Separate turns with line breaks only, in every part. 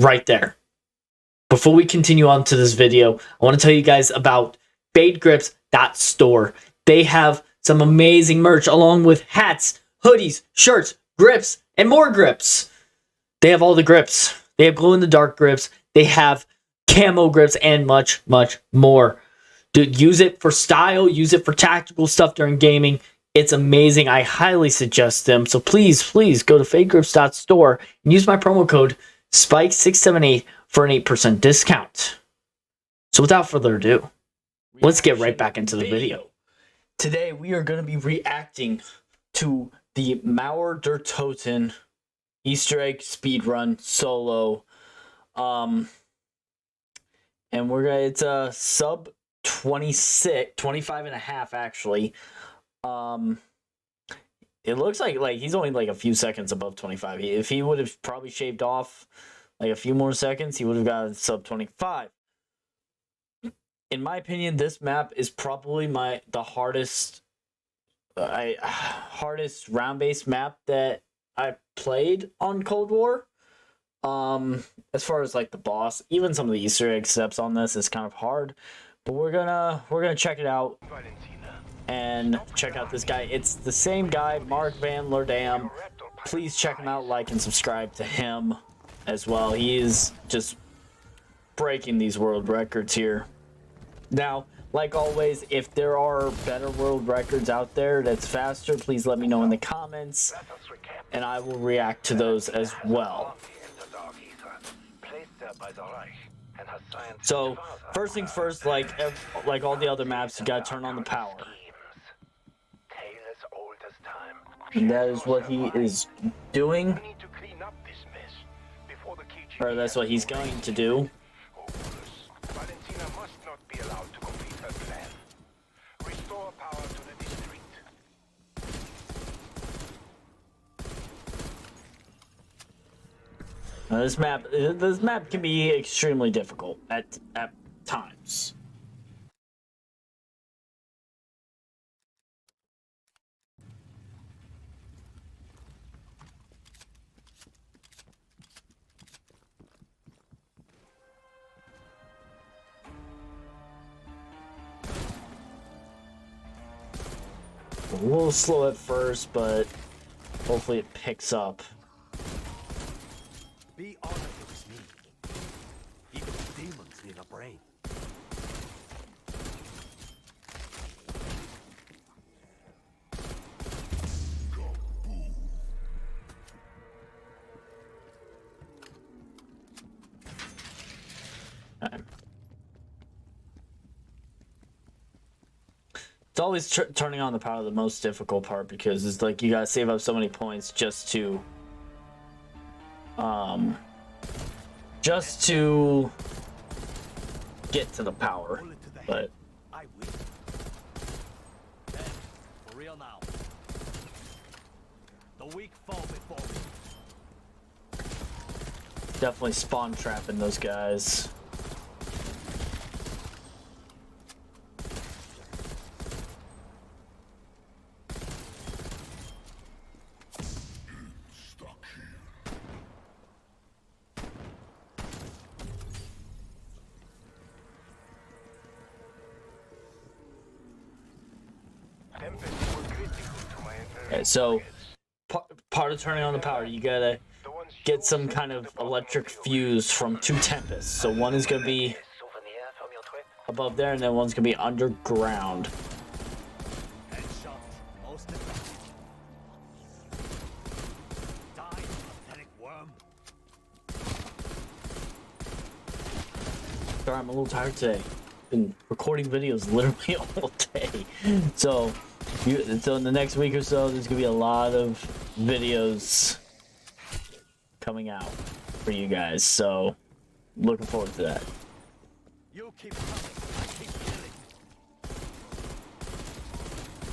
right there. Before we continue on to this video, I want to tell you guys about fadegrips.store. They have some amazing merch along with hats, hoodies, shirts, grips, and more grips. They have all the grips. They have glow-in-the-dark grips. They have camo grips and much, much more. Dude, use it for style. Use it for tactical stuff during gaming. It's amazing. I highly suggest them. So please, please go to fadegrips.store and use my promo code SPIKE678 for an 8% discount. So without further ado, let's get right back into the video. Today we are going to be reacting to the Mauer der Toten Easter egg speedrun solo. And it's a sub 25 and a half actually. It looks like he's only like a few seconds above 25. If he would have probably shaved off like a few more seconds, he would have got sub 25. In my opinion, this map is probably the hardest round-based map that I played on Cold War. As far as like the boss, even some of the Easter egg steps on this is kind of hard, but we're gonna check it out and check out this guy. It's the same guy, Mark Van Lerdam. Please check him out, like and subscribe to him as well. He is just breaking these world records here. Now, like always, if there are better world records out there that's faster, please let me know in the comments, and I will react to those as well. So, first things first, like all the other maps, you gotta turn on the power. And that is what he is doing. Or that's what he's going to do. This map can be extremely difficult at times. A little slow at first, but hopefully it picks up.
Be honored it was me. Even demons need a brain.
It's always turning on the power the most difficult part, because it's like you gotta save up so many points just to get to the power. But
I will. For real now. The weak fall before me.
definitely spawn trapping those guys. Okay, so part of turning on the power, you gotta get some kind of electric fuse from two tempests. So one is gonna be above there, and then one's gonna be underground. Sorry, I'm a little tired today. Been recording videos literally all day. So in the next week or so, there's gonna be a lot of videos coming out for you guys. So looking forward to that.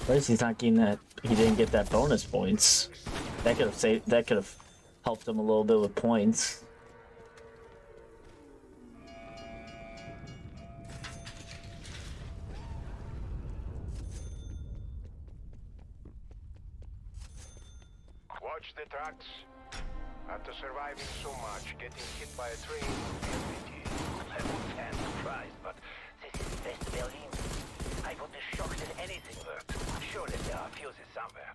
First, he's not getting that. He didn't get that bonus points. That could have saved. That could have helped him a little bit with points.
Watch the tracks. After surviving so much, getting hit by a train would be a pity.
I wasn't surprised, but this is West Berlin. I would be shocked if anything worked. Surely there are fuses somewhere.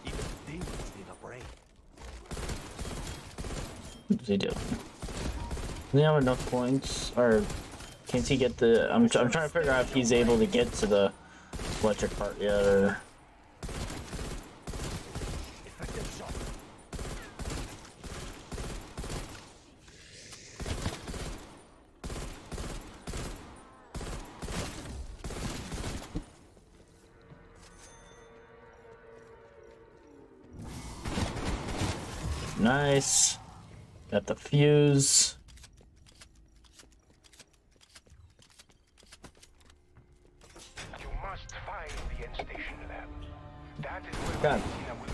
Even demons need a brain.
What's he doing? Does he have enough points? Or can't he get the... I'm trying to figure out if he's able to get to the electric part yet, or...
Effective shot.
Nice. Got the fuse.
You must find the end station lab. That is where
God.
Valentina will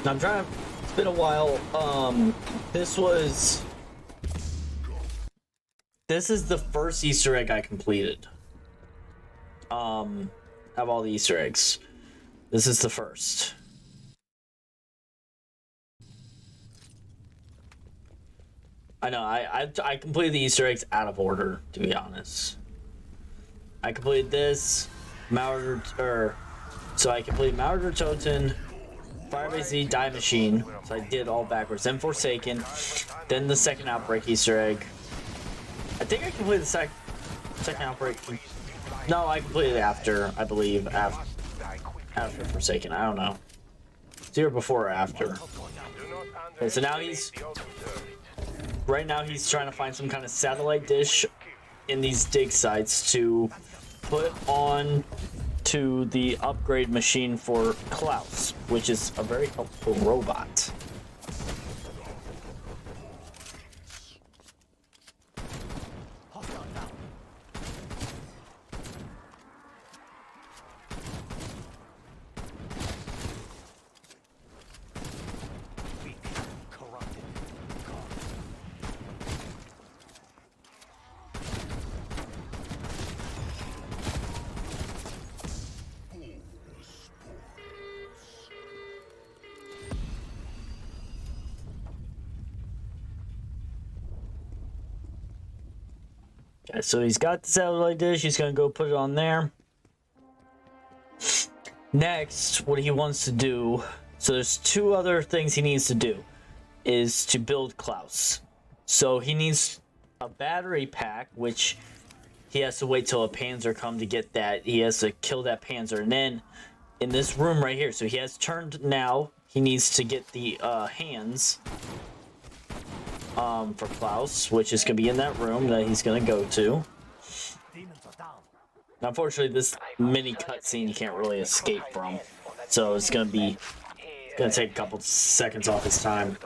be.
I'm trying to... It's been a while. This is the first Easter egg I completed. Have all the Easter eggs. This is the first. I know, I completed the Easter eggs out of order, to be honest. I completed this, so I completed Maurer Toten, Firebase Z, Die Machine, so I did all backwards. Then Forsaken, then the second Outbreak Easter egg. I think I completed the second Outbreak. No, I completed it after, I believe, after Forsaken. I don't know. It's either before or after. Okay, so now he's... Right now he's trying to find some kind of satellite dish in these dig sites to put on to the upgrade machine for Klaus, which is a very helpful robot. Okay, so he's got the satellite dish, he's gonna go put it on there. Next, what he wants to do, so there's two other things he needs to do, is to build Klaus. So he needs a battery pack, which he has to wait till a Panzer come to get that. He has to kill that Panzer, and then in this room right here, so he has turned now, he needs to get the hands for Klaus, which is gonna be in that room that he's gonna go to. Now, unfortunately, this mini cutscene you can't really escape from, so it's gonna take a couple seconds off his time.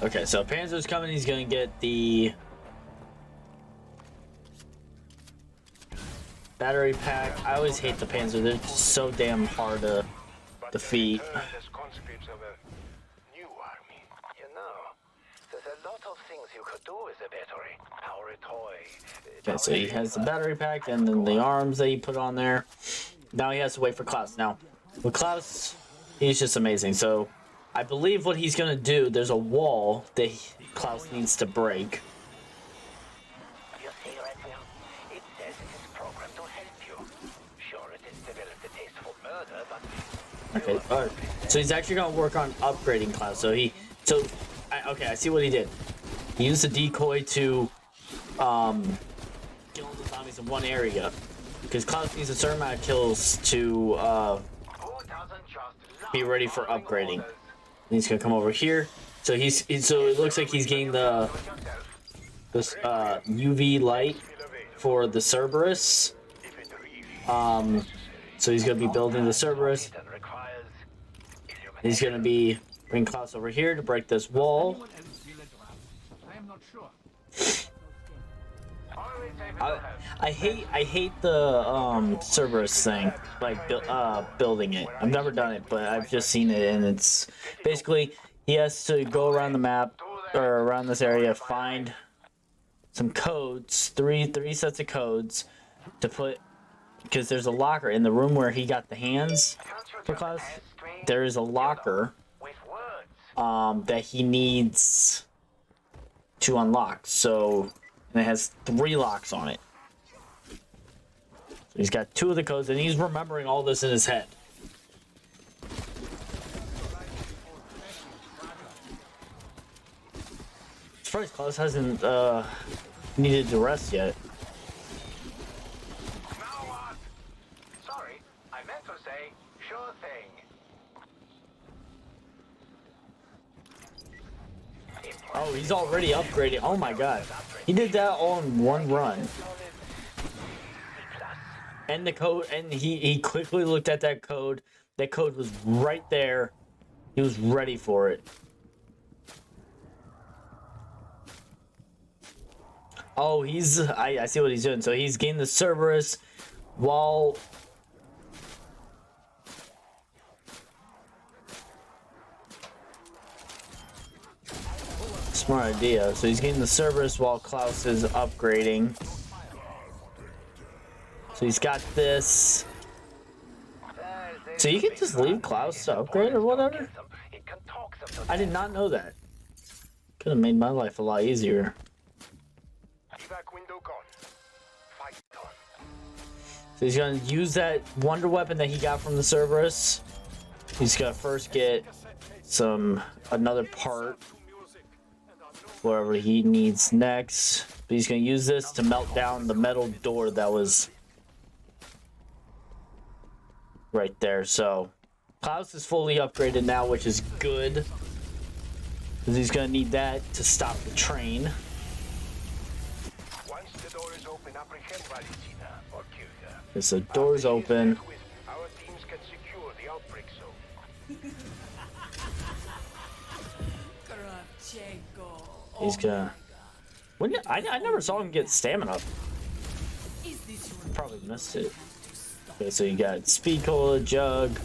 Okay, so Panzer's coming, he's gonna get the battery pack. I always hate the Panzer, they're just so damn hard to defeat.
As conscripts of a new army.
You know, there's a lot of things you could do with a battery. Power a toy.
Okay, so he has the battery pack and then the arms that he put on there. Now he has to wait for Klaus. Now, with Klaus, he's just amazing. So, I believe what he's gonna do, there's a wall that Klaus needs to break.
You see right there? It says it is programmed to help you. Sure, it is developed a taste for murder, but...
Okay, alright. So he's actually gonna work on upgrading Klaus. Okay, I see what he did. He used a decoy to, kill all the zombies in one area. Because Klaus needs a certain amount of kills to, be ready for upgrading. And he's gonna come over here, So so it looks like he's getting the this UV light for the Cerberus. So he's gonna be building the Cerberus. He's gonna be bring Klaus over here to break this wall. I hate the Cerberus thing, like building it. I've never done it, but I've just seen it, and it's basically he has to go around the map or around this area, find some codes, three sets of codes to put, because there's a locker in the room where he got the hands for Klaus. There is a locker that he needs to unlock. So, and it has 3 locks on it. So he's got 2 of the codes, and he's remembering all this in his head. Surprised Klaus hasn't needed to rest yet.
Now what? Sorry, I meant to say, sure thing.
Oh, he's already upgraded. Oh my god. He did that all in one run. And the code, and he quickly looked at that code. That code was right there. He was ready for it. Oh, I see what he's doing. So he's gained the Cerberus while smart idea. So he's getting the Cerberus while Klaus is upgrading. So he's got this. So you can just leave Klaus to upgrade or whatever? I did not know that. Could have made my life a lot easier.
Evac window gone. Fight on.
So he's gonna use that wonder weapon that he got from the Cerberus. He's gonna first get another part wherever he needs next. But he's gonna use this to melt down the metal door that was right there. So Klaus is fully upgraded now, which is good, because he's gonna need that to stop the train.
Once the door is open, apprehend Valentina or kill her.
Okay, so door's open.
Our teams can secure the outbreak zone.
He's gonna. I never saw him get stamina. Probably missed it. Okay, so you got Speed Cola, Jug.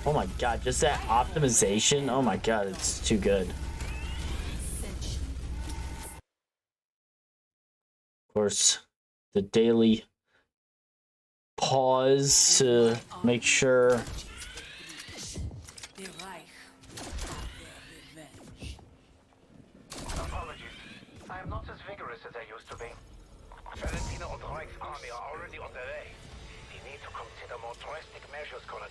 Oh my god, just that optimization. Oh my god, it's too good. Of course, the daily pause to make sure.
Apologies. I am not as vigorous as I used to be. Valentina and Reich's army are already on their way. We need to consider more drastic measures, Colonel.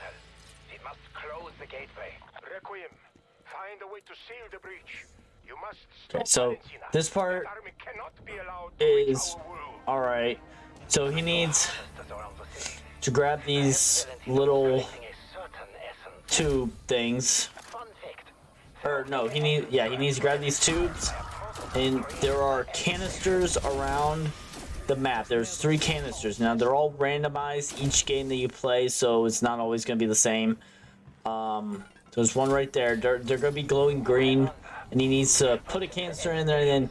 We must close the gateway.
Requiem, find a way to seal the breach. You must stop
Okay, so
Valentina.
this part
The army cannot be allowed to reach
is
our world.
alright. So he needs to grab these little tube things. Or no, he needs to grab these tubes, and there are canisters around the map. There's 3 canisters. Now they're all randomized each game that you play, so it's not always going to be the same. There's one right there. They're going to be glowing green, and he needs to put a canister in there and then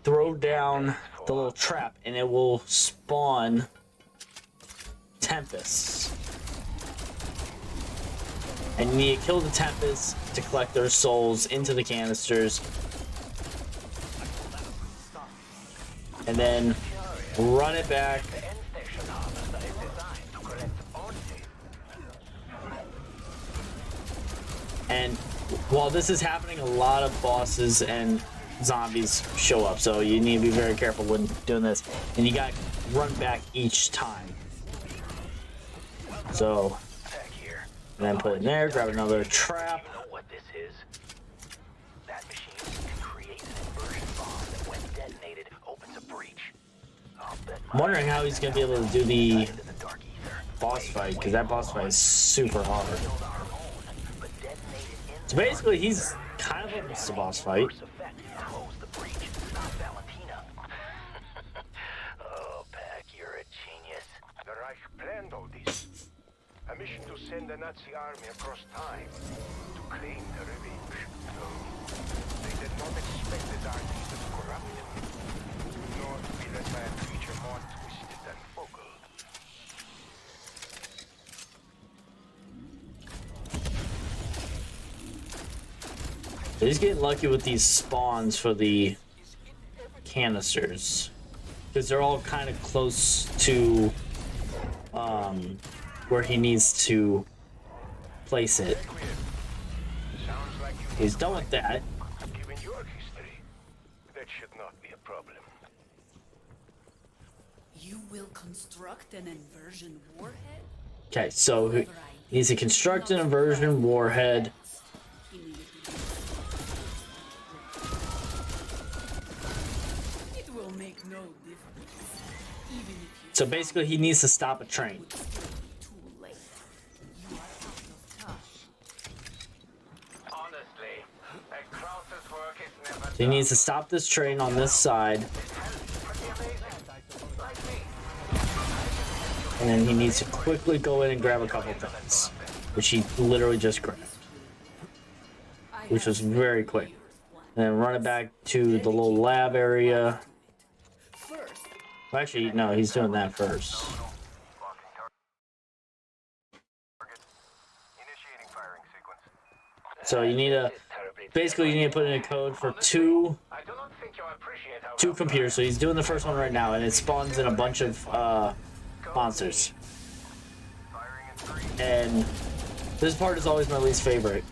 throw down the little trap, and it will spawn tempests. And you need to kill the tempests to collect their souls into the canisters. And then run it back. And while this is happening, a lot of bosses and zombies show up, so you need to be very careful when doing this. And you got to run back each time. So, and then put it in there, grab another trap.
You know what this is? That machine can create an inversion bomb that, when detonated, opens a breach.
I'm wondering how he's going to be able to do the boss fight, because that boss fight is super hard. So basically, he's
kind of almost a boss fight.
Close the breach. Stop Valentina. Oh, Pac, you're a genius.
The Reich planned all this. A mission to send the Nazi army across time to claim the revenge. So they did not expect the Dark Beast to corrupt him, nor to be led by a creature more twisted than Vogel.
He's getting lucky with these spawns for the canisters, because they're all kind of close to where he needs to place it.
Sounds like you
He's done with that.
given your history. That should not be a problem.
You will construct an inversion warhead?
Okay, so he needs to construct an inversion warhead.
It will make no difference. Even if you
So basically, he needs to stop a train.
would still be too late. You are out of touch.
Honestly, a Krause's work is never
So he needs to stop this train on this side,
pretty amazing. Like me.
and then he needs to quickly go in and grab a couple things, which he literally just grabbed, which was very quick. And then run it back to the little lab area.
First,
Well, actually, no, he's doing that first.
Initiating firing sequence.
So you need to, basically, you need to put in a code for two
I do not think you appreciate how
computers. So he's doing the first one right now, and it spawns in a bunch of monsters. And this part is always my least favorite.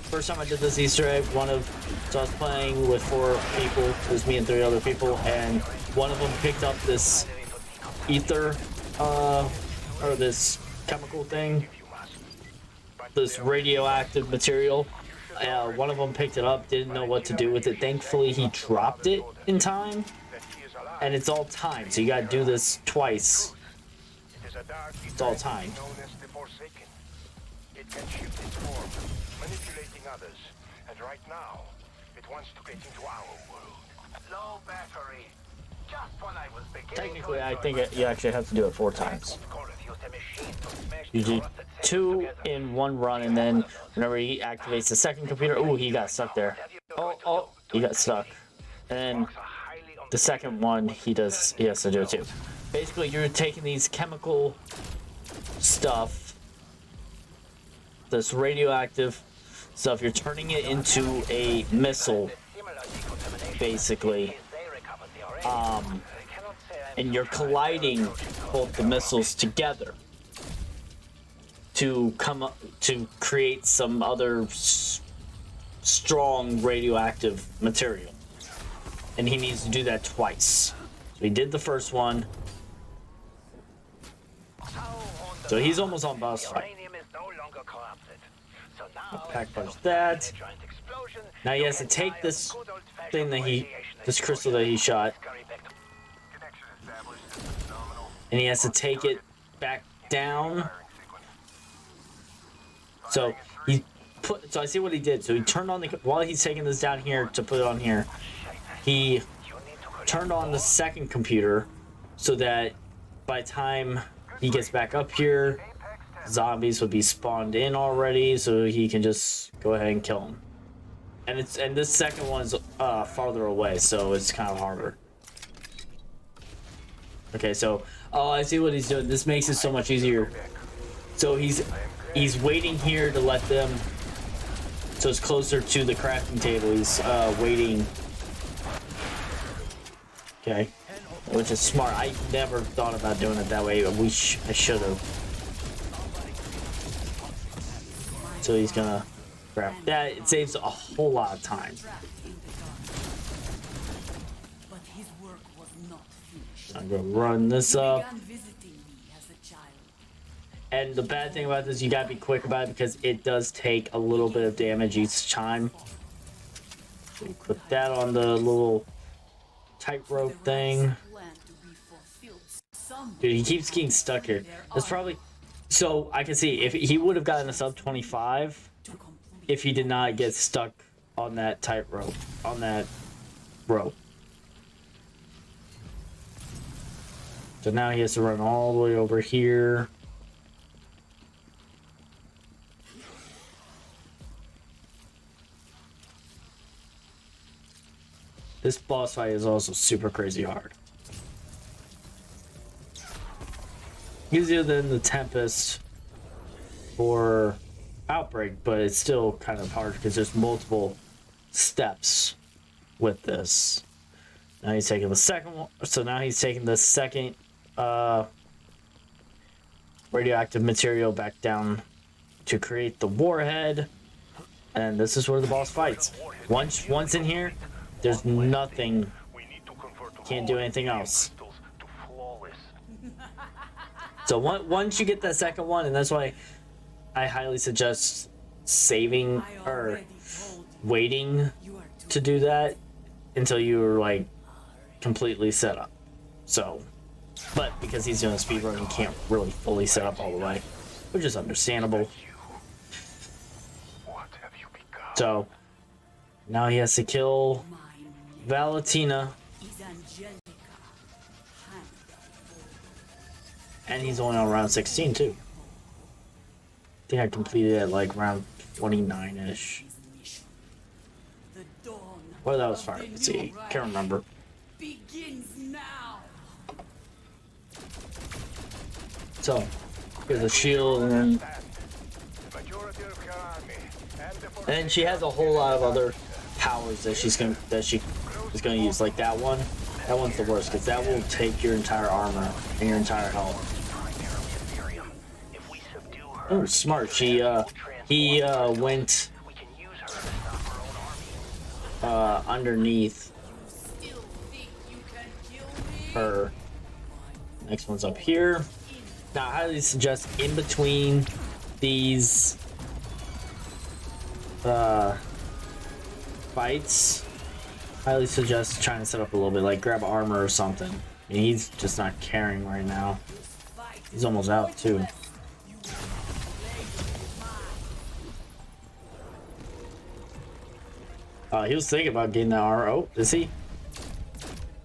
First time I did this Easter egg, so I was playing with 4 people. It was me and 3 other people, and one of them picked up this ether, or this chemical thing, this radioactive material. One of them picked it up, didn't know what to do with it. Thankfully, he dropped it in time, and it's all timed, so you gotta do this twice.
It is a dark
It's all timed.
known as the Forsaken. It can shift its form, manipulating others. And right now, it wants to get into our world.
low battery. Just when I was beginning
Technically,
to
I
enjoy
think
myself.
you actually have to do it 4 times.
Of course, used a machine to smash
You
the
do
corrupted cells
2
together.
in 1 run, and then whenever he activates the second computer, ooh, he got stuck there. Oh, he got stuck. And then the second one, he has to do it too. Basically, you're taking these chemical stuff, this radioactive stuff, you're turning it into a missile, basically. And you're colliding both the missiles together to come up to create some other strong radioactive material. And he needs to do that twice. So he did the first one. So he's almost on boss fight.
Uranium is no longer corrupted. So now,
Pack
instead
punch
of
that.
a giant explosion,
Now he
you
has to
can
take
die
this
of good old-fashioned
thing that
radiation
this crystal that he shot,
scurry back to-
Connection established. Phenomenal.
and he has to take it back down.
Firing sequence.
So so I see what he did. So he turned on while he's taking this down here to put it on here, he turned on the second computer so that by the time he gets back up here, zombies would be spawned in already, so he can just go ahead and kill them. And this second one is farther away, so it's kind of harder. Okay, so I see what he's doing. This makes it so much easier. So he's waiting here to let them. So it's closer to the crafting table. He's waiting. Okay, which is smart. I never thought about doing it that way. I should have. So he's gonna grab that. It saves a whole lot of time.
trapped in the dark. But his work was not finished.
I'm gonna run this up.
Began visiting me as a child.
And the bad thing about this, you gotta be quick about it because it does take a little bit of damage each time. So you put that on the little tightrope thing.
Plan to be fulfilled somewhere.
Dude, he keeps getting stuck here. That's probably... So, I can see, if he would have gotten a sub 25,
To complete
if he did not get stuck on that tightrope, on that rope. So now he has to run all the way over here. This boss fight is also super crazy hard. Easier than the Tempest or Outbreak, but it's still kind of hard because there's multiple steps with this. Now he's taking the second one. So now he's taking the second radioactive material back down to create the warhead. And this is where the boss fights. Once in here, there's nothing. Can't do anything else. So once you get that second one, and that's why I highly suggest saving or waiting to do that until you're like completely set up. So, but because he's doing a speedrun, he can't really fully set up all the way, which is understandable. So now he has to kill Valentina, and he's only on round 16 too. I think I completed it at like round 29-ish. Well, that was far. Let's see. Can't remember. So, here's a shield, and then she has a whole lot of other powers that she is gonna use. Like that one. That one's the worst because that will take your entire armor and your entire health. Oh, smart. He went underneath her. Next one's up here. Now, I highly suggest in between these fights, highly suggest trying to set up a little bit, like grab armor or something. I mean, he's just not caring right now. He's almost out too. He was thinking about getting that armor. Oh, is he?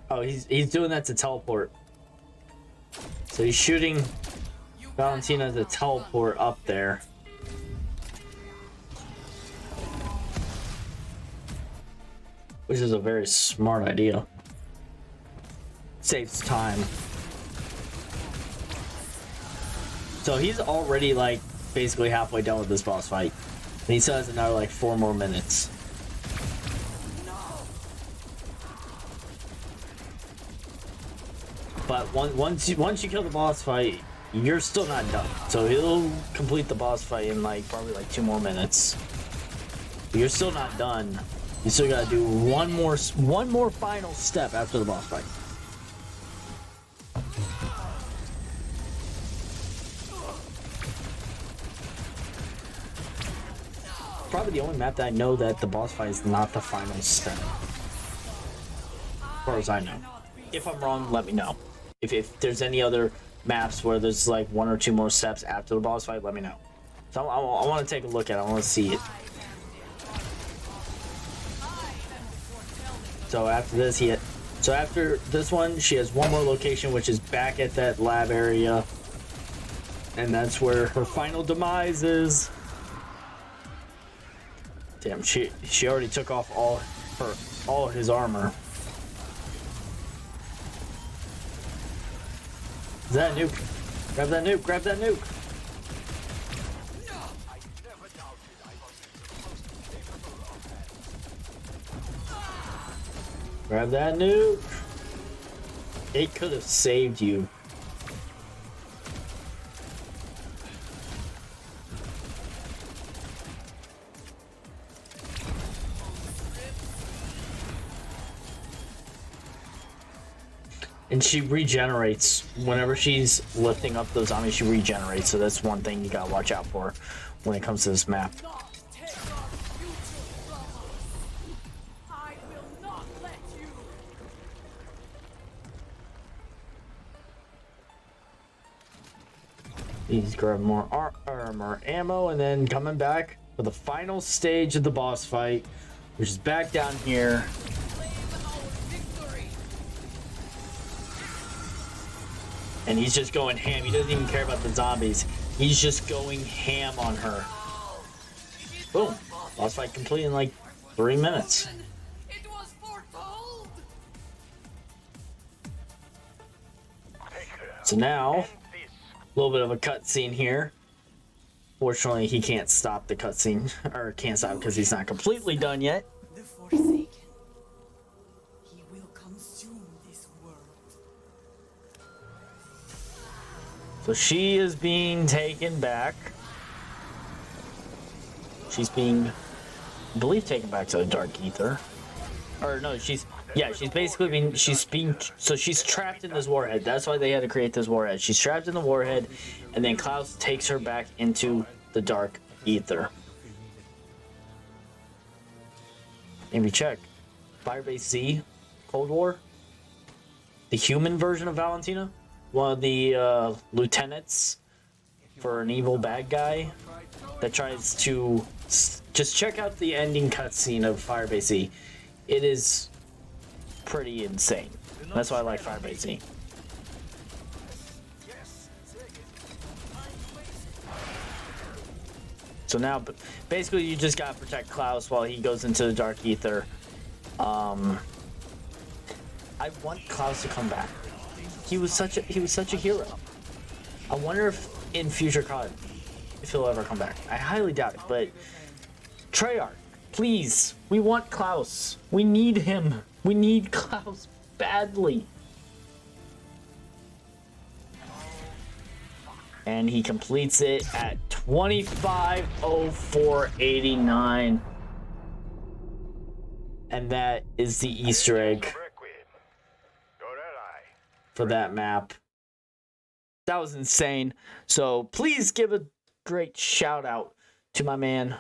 Oh, he's doing that to teleport. So he's shooting Valentina to teleport up there. Which is a very smart idea. Saves time. So he's already like basically halfway done with this boss fight. And he still has another like 4 more minutes. But once you kill the boss fight, you're still not done. So he'll complete the boss fight in like probably like 2 more minutes. But you're still not done. You still gotta do one more final step after the boss fight. Probably the only map that I know that the boss fight is not the final step. As far as I know. If I'm wrong, let me know. If there's any other maps where there's like 1 or 2 more steps after the boss fight, let me know. So I want to take a look at it. I want to see it. So after this, after this one, she has 1 more location, which is back at that lab area, and that's where her final demise is. Damn, she already took off all his armor. Is that a nuke? Grab that nuke! Grab that nuke! Grab that nuke! It could have saved you. And she regenerates whenever she's lifting up those zombies. She regenerates, so that's one thing you gotta watch out for when it comes to this map. He's grabbing more armor, ammo, and then coming back.
for the final stage of the boss fight, which is back down here. And he's just going ham. He doesn't even care about the zombies. He's just going ham on her. Boom. Boss fight complete in like 3 minutes.
It was foretold.
So now, a little bit of a cutscene here. Fortunately, he can't stop the cutscene, or can't stop because he's not completely done yet.
The Forsaken. He will consume this world.
So she is being taken back. She's being, I believe, taken back to the Dark Ether. Or no, she's basically being, so she's trapped in this warhead. That's why they had to create this warhead. She's trapped in the warhead, and then Klaus takes her back into the Dark Ether. Maybe check. Firebase Z, Cold War. The human version of Valentina. One of the lieutenants for an evil bad guy that tries to just check out the ending cutscene of Firebase Z. It is pretty insane. That's why I like Firebase Z. So now, basically, you just gotta protect Klaus while he goes into the Dark Ether. I want Klaus to come back. He was such a hero. I wonder if in future COD, if he'll ever come back. I highly doubt it, but Treyarch, please, we want Klaus. We need him. We need Klaus badly. And he completes it at 25:04:89. And that is the Easter egg for that map. That was insane. So please give a great shout out to my man,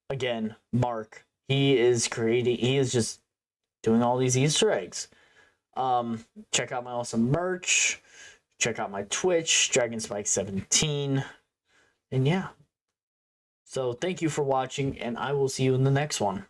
again, Mark. He is just doing all these Easter eggs. Check out my awesome merch. Check out my Twitch, DragonSpike17. And yeah. So thank you for watching, and I will see you in the next one.